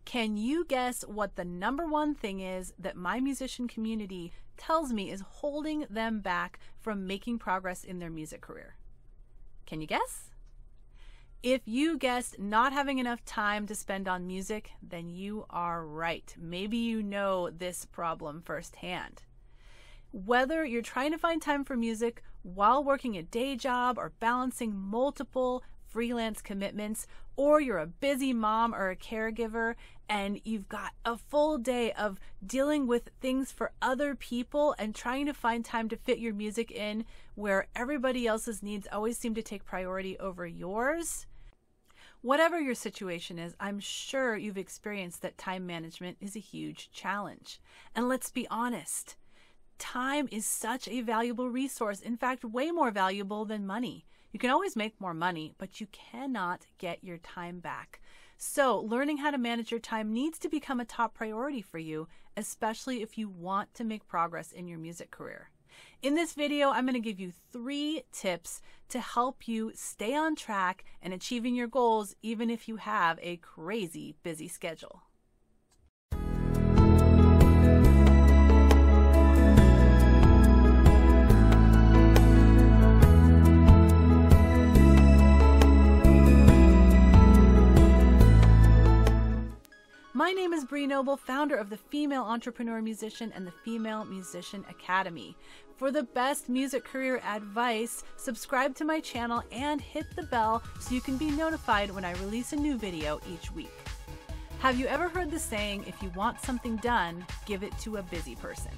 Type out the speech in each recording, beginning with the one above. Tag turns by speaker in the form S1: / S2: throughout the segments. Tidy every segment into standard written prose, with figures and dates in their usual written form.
S1: Can you guess what the number one thing is that my musician community tells me is holding them back from making progress in their music career? Can you guess? If you guessed not having enough time to spend on music, then you are right. Maybe you know this problem firsthand. Whether you're trying to find time for music while working a day job or balancing multiple freelance commitments, or you're a busy mom or a caregiver and you've got a full day of dealing with things for other people and trying to find time to fit your music in where everybody else's needs always seem to take priority over yours. Whatever your situation is, I'm sure you've experienced that time management is a huge challenge. And let's be honest, time is such a valuable resource, in fact, way more valuable than money. You can always make more money, but you cannot get your time back. So learning how to manage your time needs to become a top priority for you, especially if you want to make progress in your music career. In this video, I'm going to give you 3 tips to help you stay on track and achieving your goals, even if you have a crazy busy schedule. My name is Bree Noble, founder of the Female Entrepreneur Musician and the Female Musician Academy. For the best music career advice, subscribe to my channel and hit the bell so you can be notified when I release a new video each week. Have you ever heard the saying, if you want something done, give it to a busy person?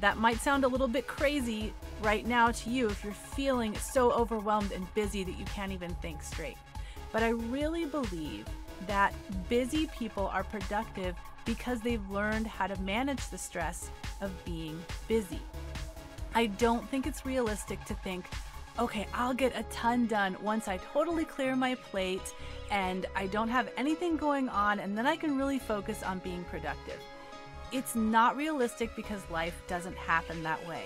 S1: That might sound a little bit crazy right now to you if you're feeling so overwhelmed and busy that you can't even think straight. But I really believe that busy people are productive because they've learned how to manage the stress of being busy. I don't think it's realistic to think, okay, I'll get a ton done once I totally clear my plate and I don't have anything going on, and then I can really focus on being productive. It's not realistic because life doesn't happen that way.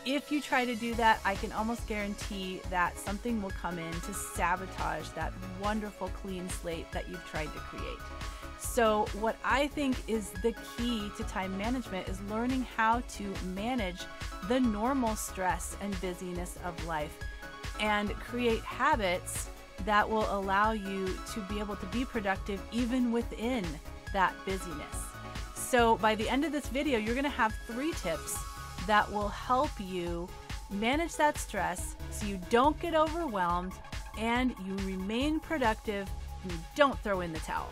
S1: If you try to do that, I can almost guarantee that something will come in to sabotage that wonderful clean slate that you've tried to create. So what I think is the key to time management is learning how to manage the normal stress and busyness of life and create habits that will allow you to be able to be productive even within that busyness. So by the end of this video, you're going to have 3 tips that will help you manage that stress so you don't get overwhelmed and you remain productive and you don't throw in the towel.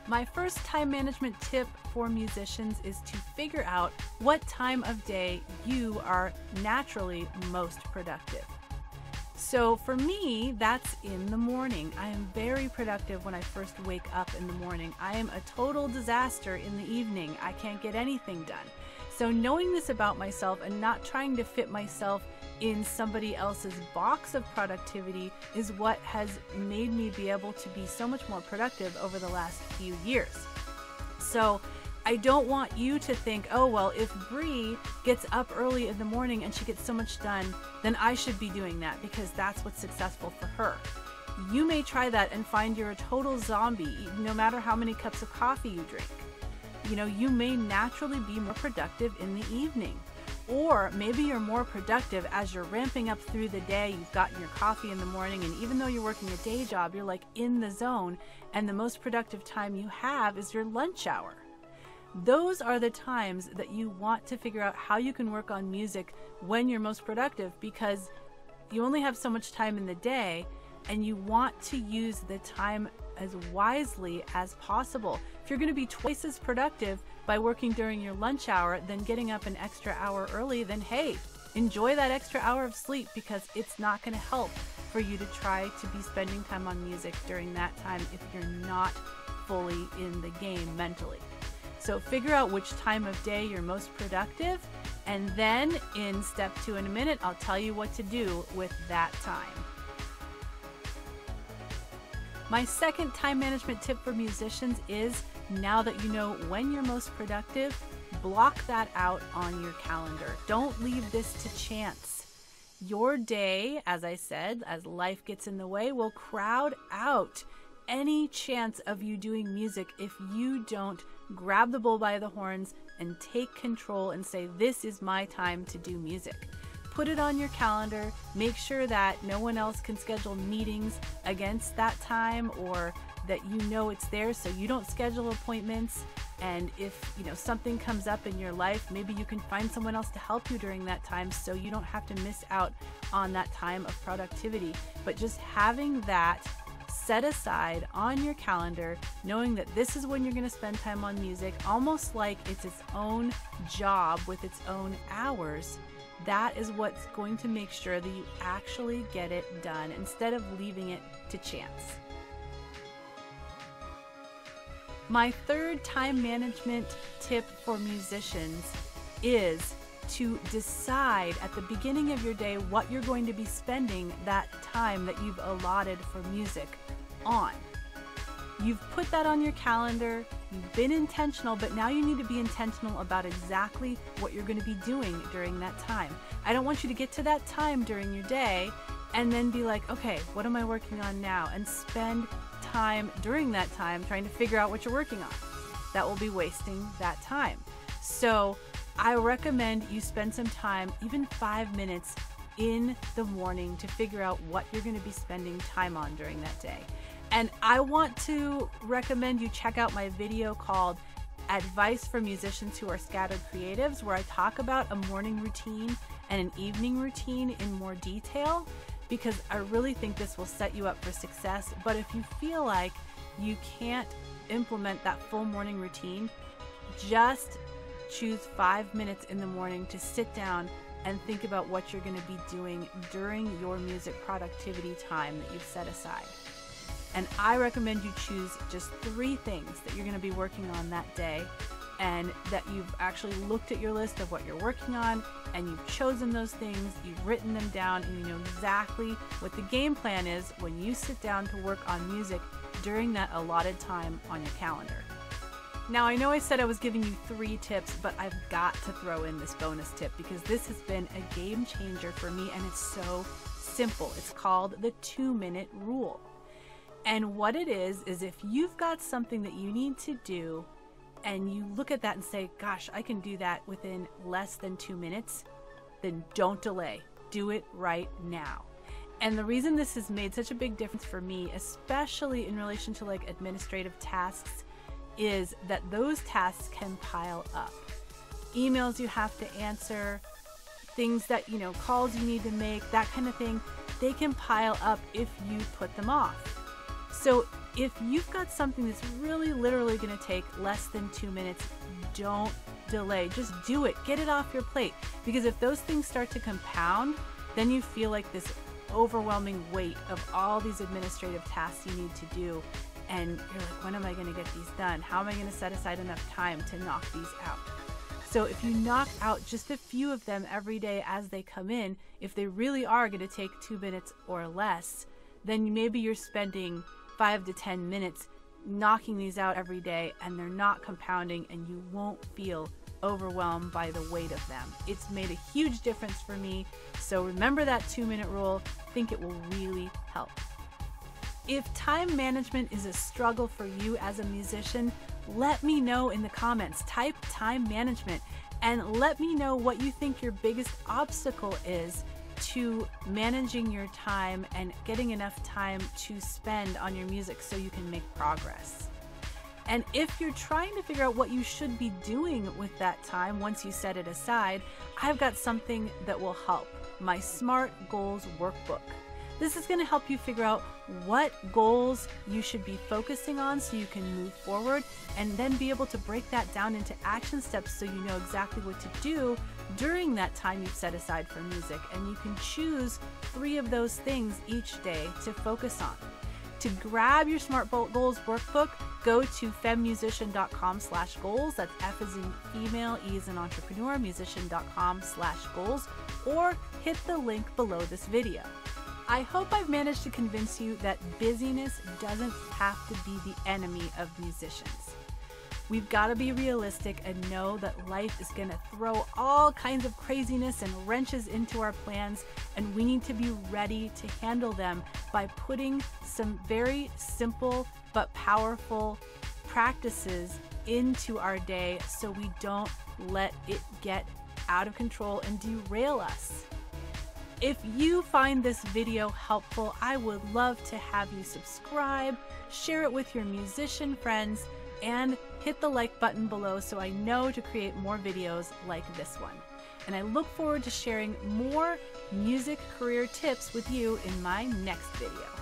S1: My first time management tip for musicians is to figure out what time of day you are naturally most productive. So for me, that's in the morning. I am very productive when I first wake up in the morning. I am a total disaster in the evening. I can't get anything done. So knowing this about myself and not trying to fit myself in somebody else's box of productivity is what has made me be able to be so much more productive over the last few years. So I don't want you to think, oh, well, if Bree gets up early in the morning and she gets so much done, then I should be doing that because that's what's successful for her. You may try that and find you're a total zombie, no matter how many cups of coffee you drink. You know, you may naturally be more productive in the evening. Or maybe you're more productive as you're ramping up through the day, you've gotten your coffee in the morning, and even though you're working a day job, you're like in the zone, and the most productive time you have is your lunch hour. Those are the times that you want to figure out how you can work on music when you're most productive, because you only have so much time in the day and you want to use the time as wisely as possible. If you're going to be twice as productive by working during your lunch hour than getting up an extra hour early, then hey, enjoy that extra hour of sleep, because it's not going to help for you to try to be spending time on music during that time if you're not fully in the game mentally. So figure out which time of day you're most productive, and then in step 2 in a minute, I'll tell you what to do with that time. My second time management tip for musicians is, now that you know when you're most productive, block that out on your calendar. Don't leave this to chance. Your day, as I said, as life gets in the way, will crowd out any chance of you doing music if you don't grab the bull by the horns and take control and say, this is my time to do music. Put it on your calendar. Make sure that no one else can schedule meetings against that time, or that you know it's there so you don't schedule appointments. And if something comes up in your life, maybe you can find someone else to help you during that time so you don't have to miss out on that time of productivity. But just having that set aside on your calendar, knowing that this is when you're going to spend time on music, almost like it's its own job with its own hours, that is what's going to make sure that you actually get it done instead of leaving it to chance. My third time management tip for musicians is to decide at the beginning of your day what you're going to be spending that time that you've allotted for music on. You've put that on your calendar, you've been intentional, but now you need to be intentional about exactly what you're going to be doing during that time. I don't want you to get to that time during your day and then be like, okay, what am I working on now? And spend time during that time trying to figure out what you're working on. That will be wasting that time. So I recommend you spend some time, even 5 minutes in the morning, to figure out what you're going to be spending time on during that day. And I want to recommend you check out my video called Advice for Musicians Who Are Scattered Creatives, where I talk about a morning routine and an evening routine in more detail, because I really think this will set you up for success. But if you feel like you can't implement that full morning routine, just choose 5 minutes in the morning to sit down and think about what you're going to be doing during your music productivity time that you've set aside. And I recommend you choose just 3 things that you're going to be working on that day, and that you've actually looked at your list of what you're working on, and you've chosen those things, you've written them down, and you know exactly what the game plan is when you sit down to work on music during that allotted time on your calendar. Now, I know I said I was giving you 3 tips, but I've got to throw in this bonus tip because this has been a game changer for me, and it's so simple. It's called the 2-minute rule. And what it is if you've got something that you need to do and you look at that and say, gosh, I can do that within less than 2 minutes, then don't delay. Do it right now. And the reason this has made such a big difference for me, especially in relation to like administrative tasks, is that those tasks can pile up. Emails you have to answer, things that, calls you need to make, that kind of thing, they can pile up if you put them off. So if you've got something that's really literally going to take less than 2 minutes, don't delay. Just do it. Get it off your plate. Because if those things start to compound, then you feel like this overwhelming weight of all these administrative tasks you need to do. And you're like, when am I going to get these done? How am I going to set aside enough time to knock these out? So if you knock out just a few of them every day as they come in, if they really are going to take 2 minutes or less, then maybe you're spending 5 to 10 minutes knocking these out every day, and they're not compounding, and you won't feel overwhelmed by the weight of them. It's made a huge difference for me. So remember that 2-minute rule. I think it will really help. If time management is a struggle for you as a musician, let me know in the comments. Type time management and let me know what you think your biggest obstacle is to managing your time and getting enough time to spend on your music so you can make progress. And if you're trying to figure out what you should be doing with that time once you set it aside, I've got something that will help. My SMART Goals Workbook. This is going to help you figure out what goals you should be focusing on so you can move forward, and then be able to break that down into action steps so you know exactly what to do during that time you've set aside for music. And you can choose 3 of those things each day to focus on. To grab your SMART Goals Workbook, go to femmusician.com/goals. That's F as in female, E as in entrepreneur, musician.com/goals, or hit the link below this video. I hope I've managed to convince you that busyness doesn't have to be the enemy of musicians. We've got to be realistic and know that life is going to throw all kinds of craziness and wrenches into our plans, and we need to be ready to handle them by putting some very simple but powerful practices into our day so we don't let it get out of control and derail us. If you find this video helpful, I would love to have you subscribe, share it with your musician friends, and hit the like button below so I know to create more videos like this one. And I look forward to sharing more music career tips with you in my next video.